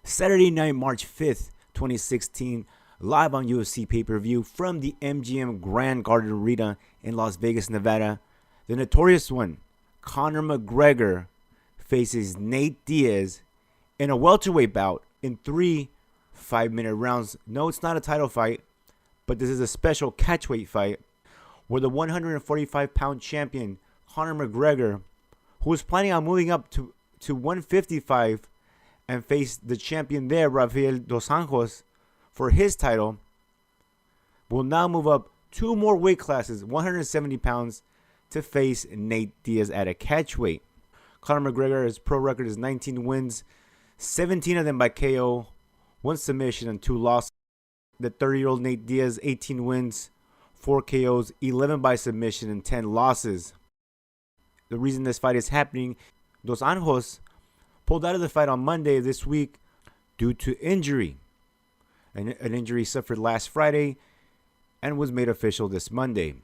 Saturday night, March 5th, 2016, live on UFC pay-per-view from the MGM Grand Garden Arena in Las Vegas, Nevada. The notorious one, Conor McGregor, faces Nate Diaz in a welterweight bout in 3 5-minute rounds. No, it's not a title fight, but this is a special catchweight fight where the 145-pound champion, Conor McGregor, who was planning on moving up to 155 and face the champion there, Rafael dos Anjos, for his title, will now move up 2 more weight classes, 170 pounds, to face Nate Diaz at a catchweight. Conor McGregor's pro record is 19 wins, 17 of them by KO, 1 submission and 2 losses. The 30-year-old Nate Diaz, 18 wins, 4 KOs, 11 by submission and 10 losses. The reason this fight is happening, Dos Anjos pulled out of the fight on Monday this week due to injury. An injury suffered last Friday and was made official this Monday.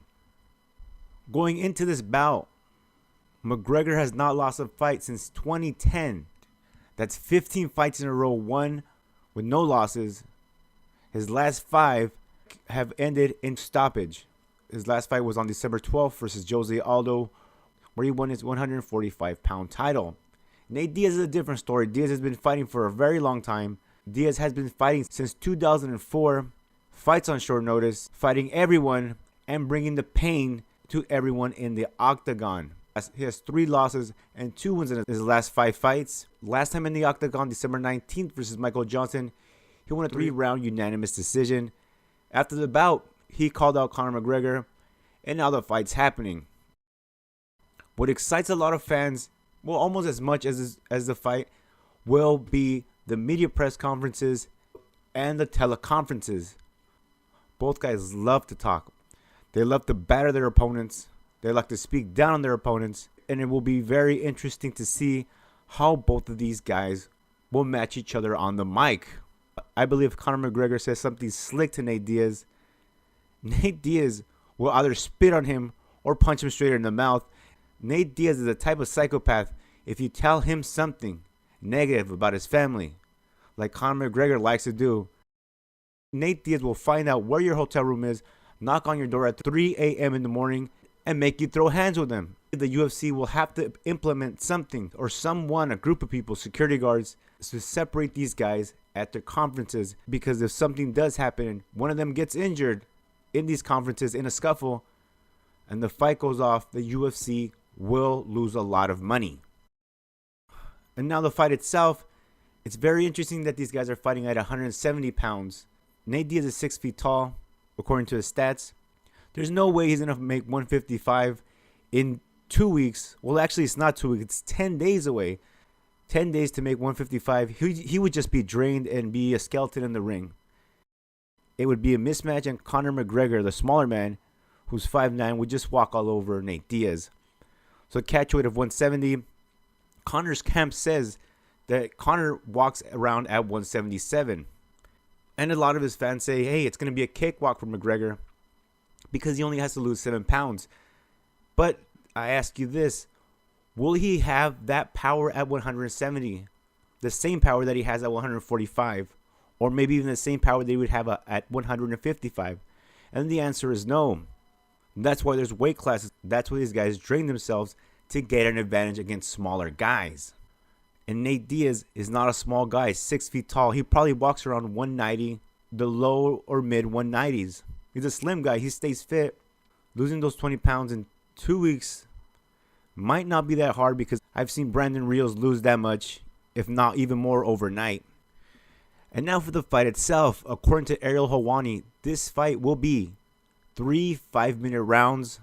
Going into this bout, McGregor has not lost a fight since 2010. That's 15 fights in a row, won with no losses. His last 5 have ended in stoppage. His last fight was on December 12th versus Jose Aldo, where he won his 145-pound title. Nate Diaz is a different story. Diaz has been fighting for a very long time. Diaz has been fighting since 2004, fights on short notice, fighting everyone and bringing the pain to everyone in the octagon. He has 3 losses and 2 wins in his last 5 fights. Last time in the octagon, December 19th versus Michael Johnson, he won a 3-round unanimous decision. After the bout, he called out Conor McGregor, and now the fight's happening. What excites a lot of fans, well, almost as much as the fight, will be the media press conferences and the teleconferences. Both guys love to talk. They love to batter their opponents. They like to speak down on their opponents. And it will be very interesting to see how both of these guys will match each other on the mic. I believe if Conor McGregor says something slick to Nate Diaz, Nate Diaz will either spit on him or punch him straight in the mouth. Nate Diaz is the type of psychopath, if you tell him something negative about his family, like Conor McGregor likes to do, Nate Diaz will find out where your hotel room is, knock on your door at 3 a.m. in the morning, and make you throw hands with him. The UFC will have to implement something or someone, a group of people, security guards, to separate these guys at their conferences, because if something does happen, one of them gets injured in these conferences in a scuffle, and the fight goes off, the UFC will lose a lot of money. And now the fight itself, it's very interesting that these guys are fighting at 170 pounds. Nate Diaz is 6 feet tall, according to his stats. There's no way he's going to make 155 in 2 weeks. Well, actually, it's not 2 weeks. It's 10 days away. 10 days to make 155. He would just be drained and be a skeleton in the ring. It would be a mismatch, and Conor McGregor, the smaller man, who's 5'9", would just walk all over Nate Diaz. So catchweight of 170. Conor's camp says that Conor walks around at 177. And a lot of his fans say, hey, it's going to be a cakewalk for McGregor because he only has to lose 7 pounds. But I ask you this, will he have that power at 170? The same power that he has at 145? Or maybe even the same power that he would have at 155? And the answer is no. That's why there's weight classes. That's why these guys train themselves to get an advantage against smaller guys. And Nate Diaz is not a small guy, 6 feet tall. He probably walks around 190, the low or mid 190s. He's a slim guy. He stays fit. Losing those 20 pounds in 2 weeks might not be that hard, because I've seen Brandon Rios lose that much, if not even more, overnight. And now for the fight itself. According to Ariel Helwani, this fight will be 3 5-minute rounds.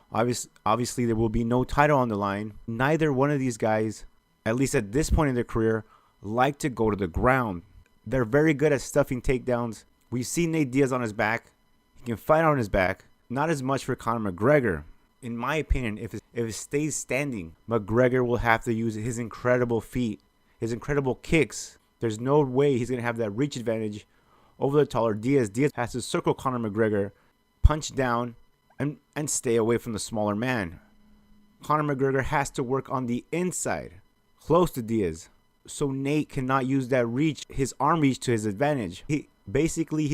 Obviously, there will be no title on the line. Neither one of these guys, at least at this point in their career, like to go to the ground. They're very good at stuffing takedowns. We've seen Nate Diaz on his back. He can fight on his back. Not as much for Conor McGregor. In my opinion, if it stays standing, McGregor will have to use his incredible feet, his incredible kicks. There's no way he's going to have that reach advantage over the taller Diaz. Diaz has to circle Conor McGregor, punch down, and stay away from the smaller man. Conor McGregor has to work on the inside, close to Diaz. so Nate cannot use that reach, his arm reach, to his advantage. He's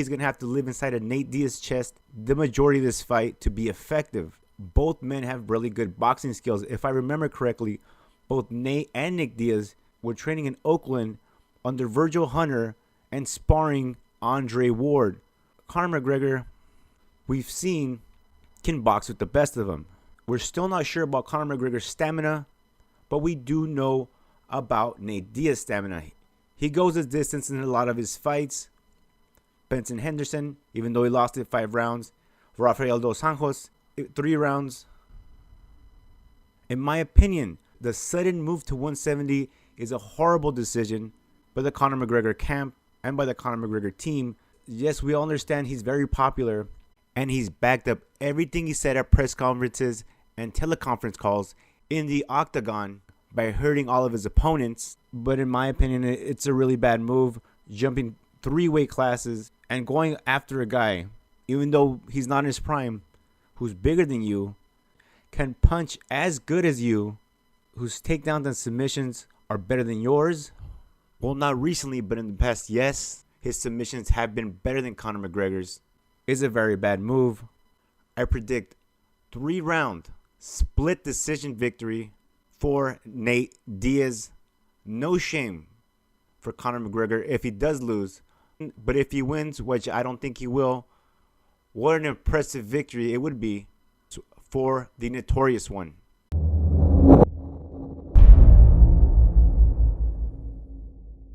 gonna have to live inside of Nate Diaz's chest the majority of this fight to be effective. Both men have really good boxing skills. If I remember correctly, both Nate and Nick Diaz were training in Oakland under Virgil Hunter and sparring Andre Ward. Conor McGregor, we've seen, can box with the best of them. We're still not sure about Conor McGregor's stamina, but we do know about Nate Diaz's stamina. He goes his distance in a lot of his fights. Benson Henderson, even though he lost it 5 rounds. Rafael Dos Anjos, 3 rounds. In my opinion, the sudden move to 170 is a horrible decision by the Conor McGregor camp and by the Conor McGregor team. Yes, we all understand he's very popular, and he's backed up everything he said at press conferences and teleconference calls in the octagon by hurting all of his opponents. But in my opinion, it's a really bad move, jumping 3 weight classes and going after a guy, even though he's not in his prime, who's bigger than you, can punch as good as you, whose takedowns and submissions are better than yours. Well, not recently, but in the past, yes, his submissions have been better than Conor McGregor's. Is a very bad move. I predict 3-round split decision victory for Nate Diaz. No shame for Conor McGregor if he does lose. But if he wins, which I don't think he will, what an impressive victory it would be for the Notorious One.